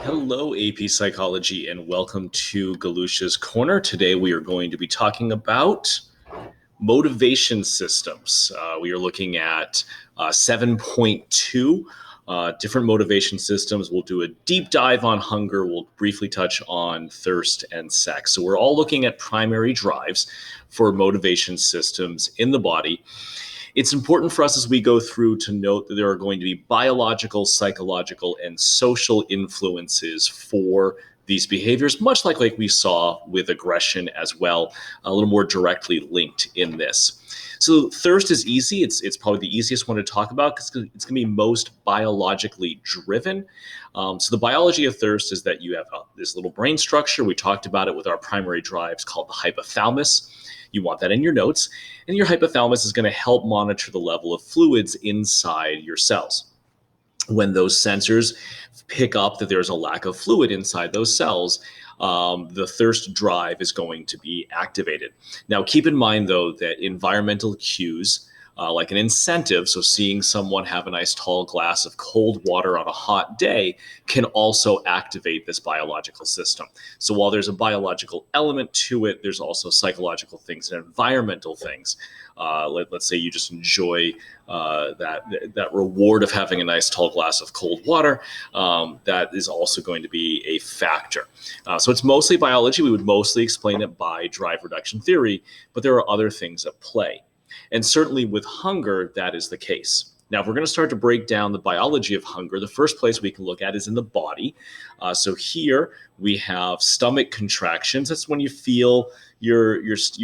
Hello, AP Psychology, and welcome to Galusha's Corner. Today we are going to be talking about motivation systems. We are looking at 7.2 different motivation systems. We'll do a deep dive on hunger. We'll briefly touch on thirst and sex. So we're all looking at primary drives for motivation systems in the body. It's important for us as we go through to note that there are going to be biological, psychological, and social influences for these behaviors, much like we saw with aggression as well, a little more directly linked in this. So thirst is easy. It's probably the easiest one to talk about because it's going to be most biologically driven. So the biology of thirst is that you have this little brain structure. We talked about it with our primary drives called the hypothalamus. You want that in your notes. And your hypothalamus is going to help monitor the level of fluids inside your cells. When those sensors pick up that there's a lack of fluid inside those cells, the thirst drive is going to be activated. Now, keep in mind, though, that environmental cues, like an incentive, so seeing someone have a nice tall glass of cold water on a hot day, can also activate this biological system. So while there's a biological element to it, there's also psychological things and environmental things. Let's say you just enjoy that reward of having a nice tall glass of cold water. That is also going to be a factor. So it's mostly biology. We would mostly explain it by drive reduction theory, but there are other things at play. And certainly with hunger, that is the case. Now, if we're going to start to break down the biology of hunger, the first place we can look at is in the body. So here we have stomach contractions. That's when you feel your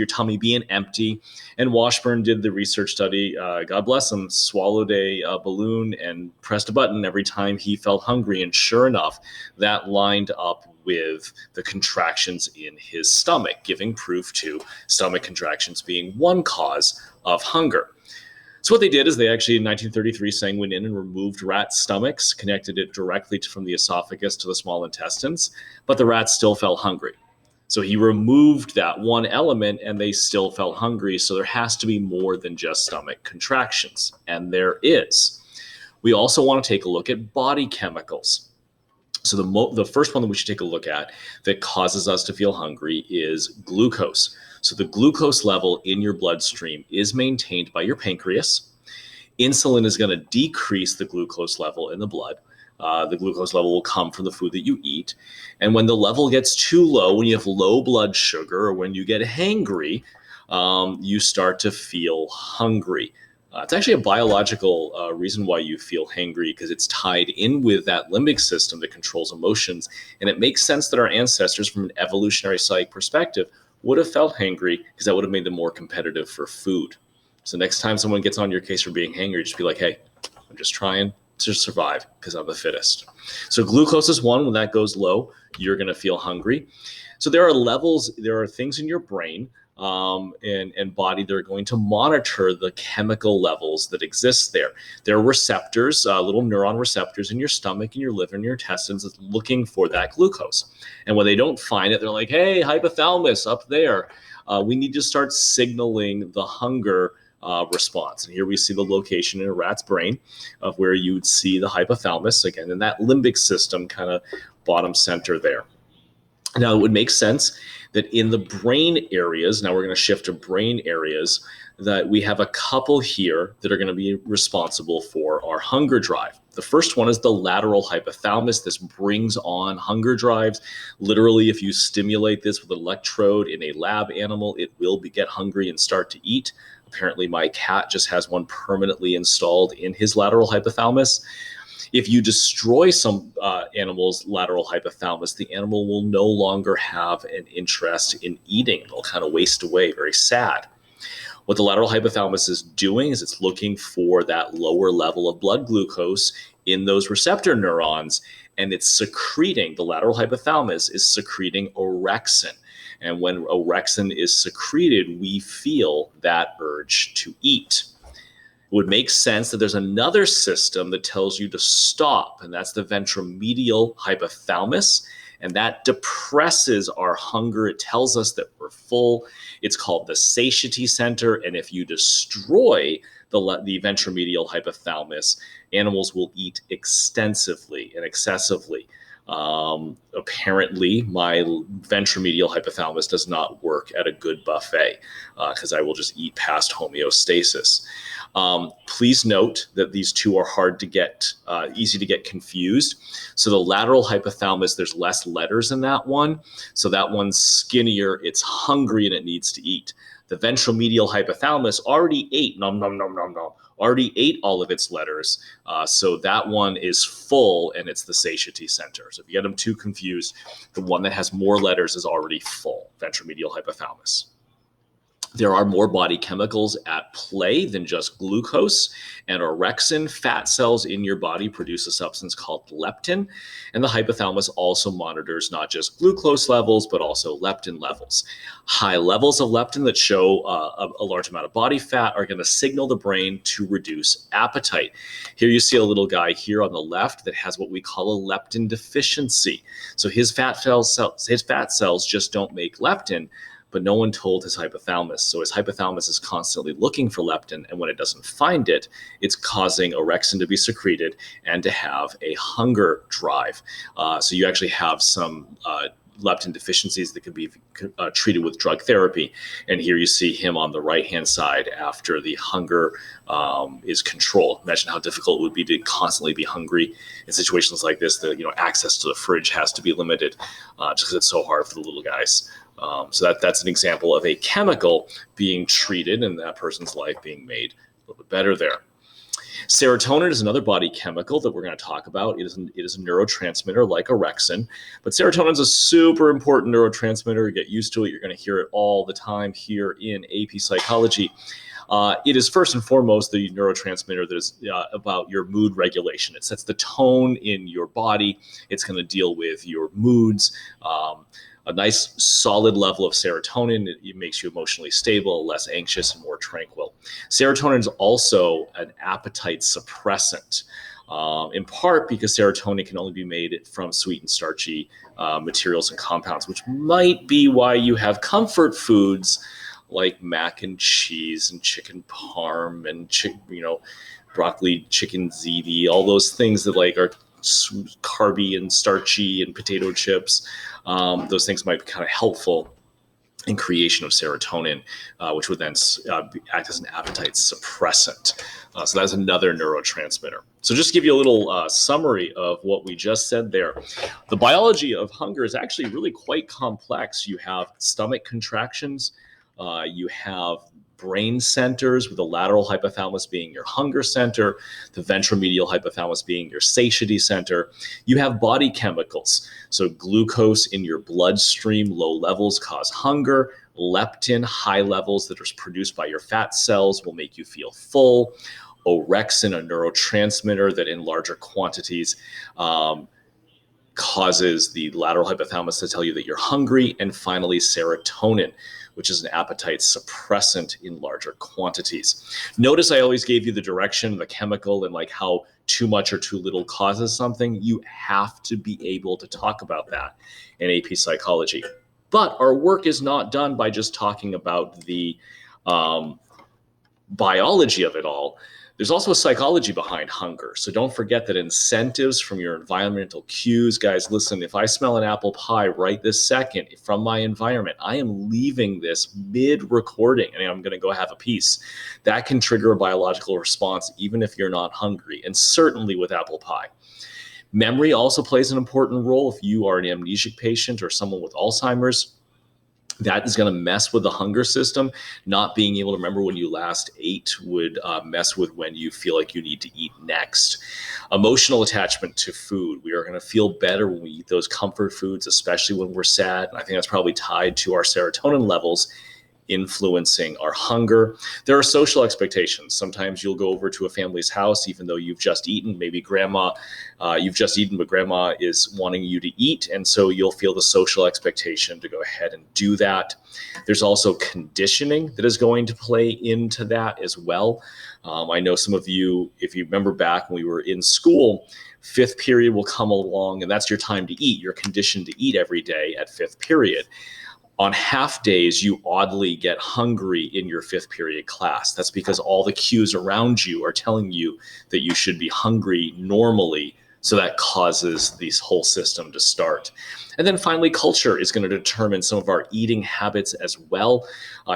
tummy being empty. And Washburn did the research study, God bless him, swallowed a balloon and pressed a button every time he felt hungry. And sure enough, that lined up with the contractions in his stomach, giving proof to stomach contractions being one cause of hunger. So what they did is they actually, in 1933, went in and removed rat stomachs, connected it directly from the esophagus to the small intestines, but the rats still felt hungry. So he removed that one element and they still felt hungry. So there has to be more than just stomach contractions. And there is. We also want to take a look at body chemicals. So the first one that we should take a look at that causes us to feel hungry is glucose. So the glucose level in your bloodstream is maintained by your pancreas. Insulin is going to decrease the glucose level in the blood. The glucose level will come from the food that you eat. And when the level gets too low, when you have low blood sugar or when you get hangry, you start to feel hungry. It's actually a biological reason why you feel hangry because it's tied in with that limbic system that controls emotions. And it makes sense that our ancestors, from an evolutionary psych perspective, would have felt hangry because that would have made them more competitive for food. So next time someone gets on your case for being hangry, just be like, hey, I'm just trying to survive because I'm the fittest. So glucose is one. When that goes low, you're going to feel hungry. So there are levels, there are things in your brain and body that are going to monitor the chemical levels that exist there. There are receptors, little neuron receptors in your stomach and your liver and your intestines that's looking for that glucose. And when they don't find it, they're like, hey, hypothalamus up there. We need to start signaling the hunger response. And here we see the location in a rat's brain of where you would see the hypothalamus, again, in that limbic system kind of bottom center there. Now, it would make sense that in the brain areas, now we're going to shift to brain areas, that we have a couple here that are going to be responsible for our hunger drive. The first one is the lateral hypothalamus. This brings on hunger drives. Literally, if you stimulate this with an electrode in a lab animal, it will get hungry and start to eat. Apparently, my cat just has one permanently installed in his lateral hypothalamus. If you destroy some animal's lateral hypothalamus, the animal will no longer have an interest in eating. It'll kind of waste away, very sad. What the lateral hypothalamus is doing is it's looking for that lower level of blood glucose in those receptor neurons, and it's secreting, the lateral hypothalamus is secreting orexin. And when orexin is secreted, we feel that urge to eat. It would make sense that there's another system that tells you to stop, and that's the ventromedial hypothalamus, and that depresses our hunger. It tells us that we're full. It's called the Satiety Center, and if you destroy the ventromedial hypothalamus, animals will eat extensively and excessively. Apparently, my ventromedial hypothalamus does not work at a good buffet because I will just eat past homeostasis. Please note that these two are hard to get, easy to get confused. So the lateral hypothalamus, there's less letters in that one. So that one's skinnier, it's hungry, and it needs to eat. The ventromedial hypothalamus already ate, nom, nom, nom, nom, nom, already ate all of its letters. So that one is full, and it's the satiety center. So if you get them too confused, the one that has more letters is already full, ventromedial hypothalamus. There are more body chemicals at play than just glucose and orexin. Fat cells in your body produce a substance called leptin, and the hypothalamus also monitors not just glucose levels, but also leptin levels. High levels of leptin that show a large amount of body fat are going to signal the brain to reduce appetite. Here you see a little guy here on the left that has what we call a leptin deficiency. So his fat cells just don't make leptin, but no one told his hypothalamus. So his hypothalamus is constantly looking for leptin, and when it doesn't find it, it's causing orexin to be secreted and to have a hunger drive. So you actually have some leptin deficiencies that could be treated with drug therapy. And here you see him on the right-hand side after the hunger is controlled. Imagine how difficult it would be to constantly be hungry in situations like this. Access to the fridge has to be limited just because it's so hard for the little guys. So that's an example of a chemical being treated and that person's life being made a little bit better there. Serotonin is another body chemical that we're going to talk about. It is a neurotransmitter like orexin, but serotonin is a super important neurotransmitter. Get used to it. You're going to hear it all the time here in AP Psychology. It is first and foremost the neurotransmitter that is about your mood regulation. It sets the tone in your body. It's going to deal with your moods. A nice solid level of serotonin, it makes you emotionally stable, less anxious, and more tranquil. Serotonin is also an appetite suppressant, in part because serotonin can only be made from sweet and starchy materials and compounds, which might be why you have comfort foods like mac and cheese and chicken parm and broccoli chicken ziti, all those things that are carby and starchy, and potato chips. Those things might be kind of helpful in creation of serotonin, which would then act as an appetite suppressant. So that's another neurotransmitter. So just to give you a little summary of what we just said there. The biology of hunger is actually really quite complex. You have stomach contractions, you have brain centers, with the lateral hypothalamus being your hunger center, the ventromedial hypothalamus being your satiety center. You have body chemicals. So glucose in your bloodstream, low levels cause hunger. Leptin, high levels that are produced by your fat cells, will make you feel full. Orexin, a neurotransmitter that in larger quantities causes the lateral hypothalamus to tell you that you're hungry. And finally, serotonin, which is an appetite suppressant in larger quantities. Notice I always gave you the direction, the chemical, and how too much or too little causes something. You have to be able to talk about that in AP Psychology. But our work is not done by just talking about the biology of it all. There's also a psychology behind hunger. So don't forget that incentives from your environmental cues, guys, listen, if I smell an apple pie right this second from my environment, I am leaving this mid-recording and I'm going to go have a piece. That can trigger a biological response even if you're not hungry, and certainly with apple pie. Memory also plays an important role. If you are an amnesic patient or someone with Alzheimer's, that is going to mess with the hunger system. Not being able to remember when you last ate would mess with when you feel like you need to eat next. Emotional attachment to food. We are going to feel better when we eat those comfort foods, especially when we're sad. And I think that's probably tied to our serotonin levels influencing our hunger. There are social expectations. Sometimes you'll go over to a family's house, even though you've just eaten. Maybe you've just eaten, but grandma is wanting you to eat. And so you'll feel the social expectation to go ahead and do that. There's also conditioning that is going to play into that as well. I know some of you, if you remember back when we were in school, fifth period will come along and that's your time to eat. You're conditioned to eat every day at fifth period. On half days, you oddly get hungry in your fifth period class. That's because all the cues around you are telling you that you should be hungry normally So that causes this whole system to start. And then finally, culture is going to determine some of our eating habits as well.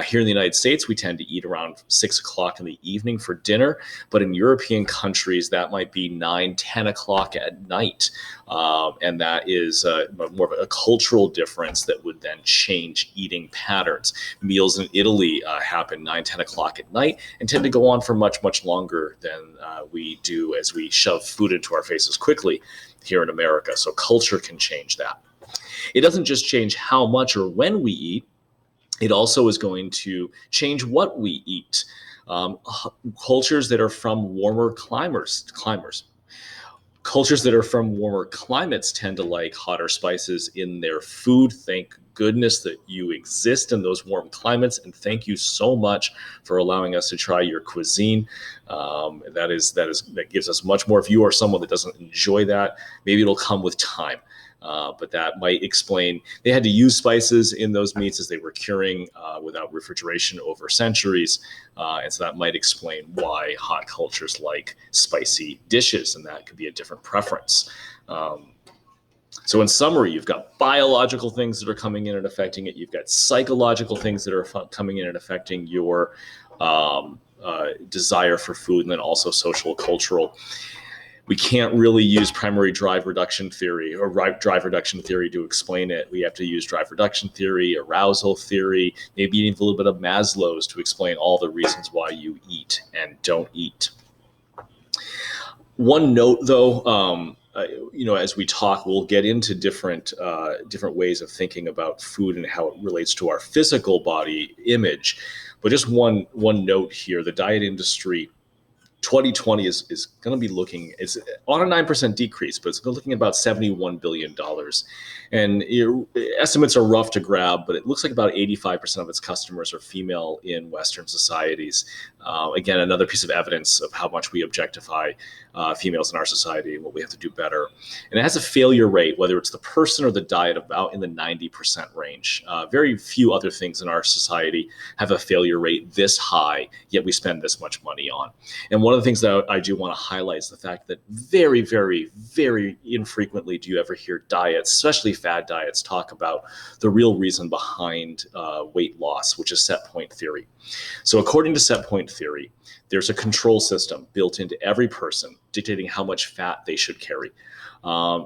Here in the United States, we tend to eat around 6 o'clock in the evening for dinner. But in European countries, that might be 9, 10 o'clock at night. And that is more of a cultural difference that would then change eating patterns. Meals in Italy happen 9, 10 o'clock at night and tend to go on for much, much longer than we do as we shove food into our faces quickly here in America. So culture can change that. It doesn't just change how much or when we eat, it also is going to change what we eat. Um, Cultures that are from warmer cultures that are from warmer climates tend to like hotter spices in their food. Thank goodness that you exist in those warm climates, and thank you so much for allowing us to try your cuisine. That gives us much more. If you are someone that doesn't enjoy that, maybe it'll come with time. But that might explain they had to use spices in those meats as they were curing without refrigeration over centuries. And so that might explain why hot cultures like spicy dishes, and that could be a different preference. So in summary, you've got biological things that are coming in and affecting it. You've got psychological things that are coming in and affecting your desire for food, and then also social, cultural. We can't really use primary drive reduction theory or drive reduction theory to explain it. We have to use drive reduction theory, arousal theory, maybe even a little bit of Maslow's to explain all the reasons why you eat and don't eat. One note, though, as we talk, we'll get into different ways of thinking about food and how it relates to our physical body image. But just one note here: the diet industry 2020 is going to be looking, it's on a 9% decrease, but it's looking at about $71 billion. And estimates are rough to grab, but it looks like about 85% of its customers are female in Western societies. Again, another piece of evidence of how much we objectify females in our society and what we have to do better. And it has a failure rate, whether it's the person or the diet, about in the 90% range. Very few other things in our society have a failure rate this high, yet we spend this much money on. And one of the things that I do want to highlight is the fact that very, very, very infrequently do you ever hear diets, especially fad diets, talk about the real reason behind weight loss, which is set point theory. So according to set point theory, there's a control system built into every person dictating how much fat they should carry.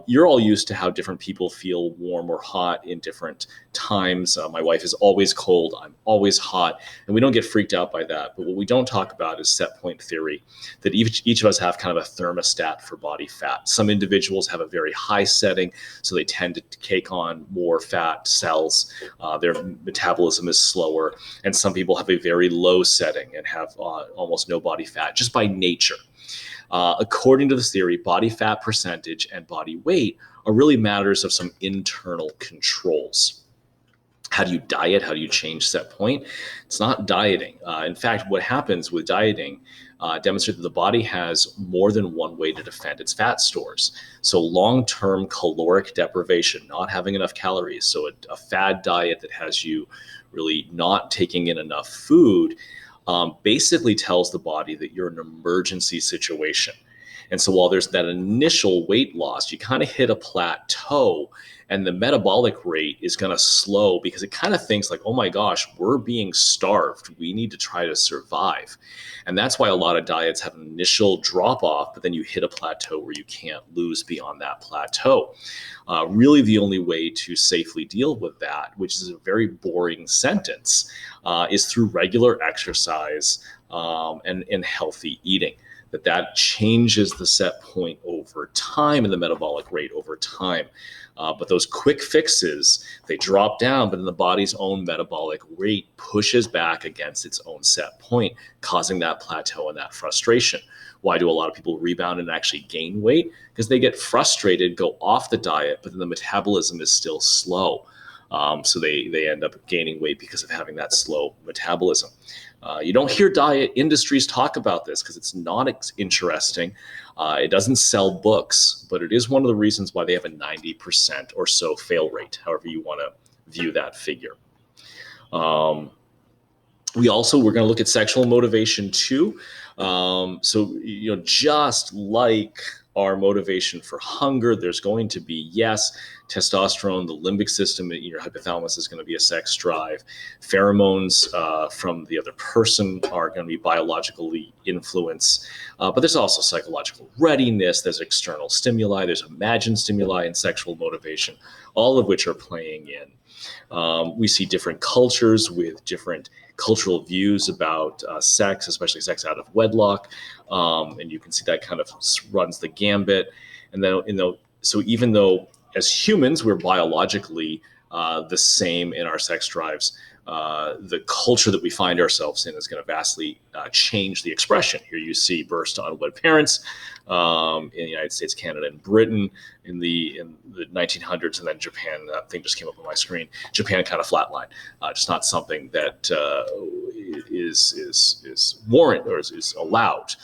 You're all used to how different people feel warm or hot in different times. My wife is always cold. I'm always hot. And we don't get freaked out by that. But what we don't talk about is set point theory, that each of us have kind of a thermostat for body fat. Some individuals have a very high setting, so they tend to take on more fat cells. Their metabolism is slower. And some people have a very low setting and have almost no body fat just by nature. According to this theory, body fat percentage and body weight are really matters of some internal controls. How do you diet? How do you change set point? It's not dieting. In fact, what happens with dieting demonstrates that the body has more than one way to defend its fat stores. So long-term caloric deprivation, not having enough calories. So a fad diet that has you really not taking in enough food basically tells the body that you're in an emergency situation. And so while there's that initial weight loss, you kind of hit a plateau, and the metabolic rate is going to slow because it kind of thinks like, oh my gosh, we're being starved. We need to try to survive. And that's why a lot of diets have an initial drop off, but then you hit a plateau where you can't lose beyond that plateau. Really, the only way to safely deal with that, which is a very boring sentence, is through regular exercise and healthy eating. That changes the set point over time and the metabolic rate over time. But those quick fixes, they drop down, but then the body's own metabolic rate pushes back against its own set point, causing that plateau and that frustration. Why do a lot of people rebound and actually gain weight? Because they get frustrated, go off the diet, but then the metabolism is still slow. So they end up gaining weight because of having that slow metabolism. You don't hear diet industries talk about this because it's not interesting. It doesn't sell books, but it is one of the reasons why they have a 90% or so fail rate, however you want to view that figure. We're going to look at sexual motivation too. So, just like our motivation for hunger, there's going to be, yes, testosterone, the limbic system in your hypothalamus is going to be a sex drive. Pheromones from the other person are going to be biologically influenced. But there's also psychological readiness, there's external stimuli, there's imagined stimuli and sexual motivation, all of which are playing in. We see different cultures with different cultural views about sex, especially sex out of wedlock. And you can see that kind of runs the gambit. And then, so even though as humans, we're biologically the same in our sex drives, the culture that we find ourselves in is going to vastly change the expression. Here you see births to unwed parents in the United States, Canada, and Britain in the 1900s, and then Japan. That thing just came up on my screen. Japan kind of flatlined, just not something that is warrant or is allowed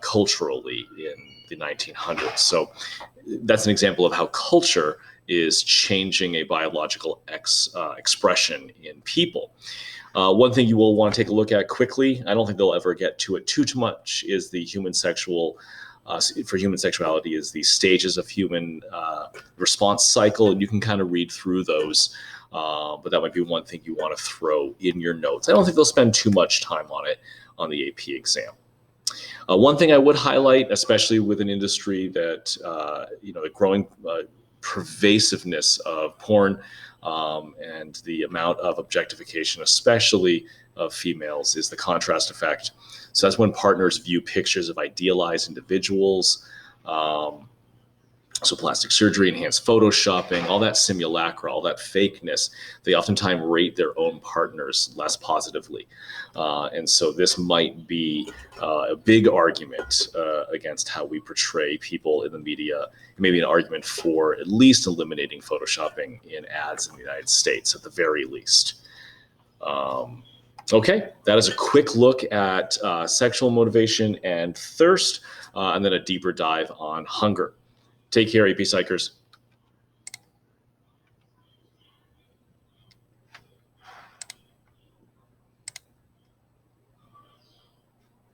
culturally in the 1900s. So that's an example of how culture is changing a biological expression in people. One thing you will want to take a look at quickly, I don't think they'll ever get to it too much, is the human sexual, for human sexuality, is the stages of human response cycle. And you can kind of read through those, but that might be one thing you want to throw in your notes. I don't think they'll spend too much time on it on the AP exam. One thing I would highlight, especially with an industry that, the growing pervasiveness of porn and the amount of objectification, especially of females, is the contrast effect. So that's when partners view pictures of idealized individuals. So plastic surgery, enhanced photoshopping, all that simulacra, all that fakeness, they oftentimes rate their own partners less positively. And so this might be a big argument against how we portray people in the media, maybe an argument for at least eliminating photoshopping in ads in the United States at the very least. Okay, that is a quick look at sexual motivation and thirst, and then a deeper dive on hunger. Take care, AP Psychers.